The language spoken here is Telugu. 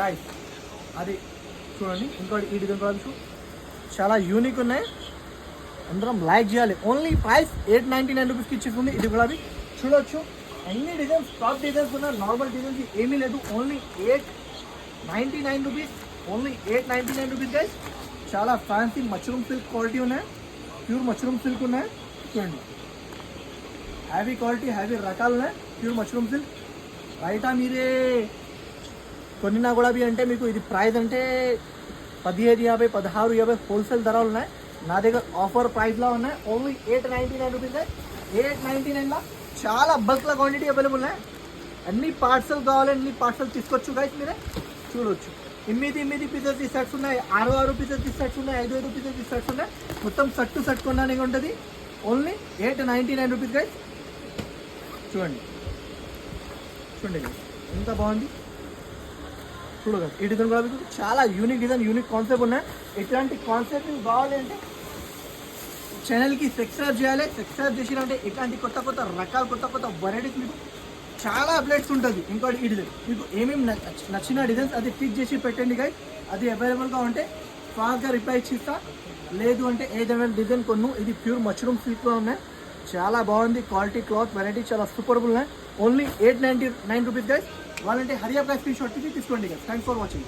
గాయస్ అది చూడండి. ఇంకోటి ఈ డిజైన్ కూడా చాలా యూనిక్ ఉన్నాయి, అందరం లైక్ చేయాలి. ఓన్లీ ప్రైస్ 899 రూపీస్కి ఇచ్చేస్తుంది. ఇది కూడా చూడొచ్చు. అన్ని డిజైన్స్ టాప్ డిజైన్స్ ఉన్నాయి, నార్మల్ డిజైన్స్ ఏమీ లేదు. Only 899 rupees, only 899 rupees guys. చాలా ఫ్యాన్సీ మష్రూమ్ సిల్క్ క్వాలిటీ ఉన్నాయి, ప్యూర్ మష్రూమ్ సిల్క్ ఉన్నాయి. చూడండి హ్యావీ క్వాలిటీ, హ్యావీ రకాలు ఉన్నాయి, ప్యూర్ మష్రూమ్ సిల్క్. బయట మీరే కొన్నినా కూడా అంటే మీకు ఇది ప్రైస్ అంటే 1750, 1650 హోల్సేల్ ధరలు ఉన్నాయి. నా దగ్గర ఆఫర్ ప్రైస్లో ఉన్నాయి. Only 899 rupees. 899లో చాలా బల్క్ల క్వాంటిటీ అవైలబుల్ ఉన్నాయి. అన్ని పార్సల్ కావాలి, అన్ని పార్సల్ తీసుకోవచ్చు గైస్. మీరే చూడవచ్చు. 8 పీసెస్ సెట్స్ ఉన్నాయి, 6 పీసెస్ సెట్స్ ఉన్నాయి, 5 పీసెస్ సెట్స్ ఉన్నాయి. మొత్తం సెట్ టు సెట్ కొనడానికి ఉంటుంది. Only 899 rupees guys. చూడండి చూడండి గైస్ ఎంత బాగుంది చూడగా. ఈ డిజైన్ కూడా మీకు చాలా యూనిక్ డిజైన్, యూనిక్ కాన్సెప్ట్ ఉన్నాయి. ఇట్లాంటి కాన్సెప్ట్ మీకు కావాలి అంటే ఛానల్కి సబ్స్క్రైబ్ చేయాలి. సబ్స్క్రైబ్ చేసినంటే ఇట్లాంటి కొత్త కొత్త రకాలు, కొత్త కొత్త వెరైటీస్ మీకు చాలా అప్డేట్స్ ఉంటుంది. ఇంకోటి ఈ డిజైన్ మీకు ఏమేమి నచ్చిన డిజైన్స్ అది పిక్ చేసి పెట్టండి గైస్. అది అవైలబుల్గా ఉంటే ఫాస్ట్గా రిప్లై ఇచ్చిస్తా. లేదు అంటే ఏదైనా డిజైన్ కొను. ఇది ప్యూర్ మష్రూమ్ సిల్క్లో ఉన్నాయి, చాలా బాగుంది. క్వాలిటీ, క్లాత్, వెరైటీ చాలా సూపర్బుల్ ఉన్నాయి. Only 899 rupees guys. వాళ్ళంటే హరియప్ గైస్ స్క్రీన్ షాట్ తీసుకోండి గైస్. Thanks for watching.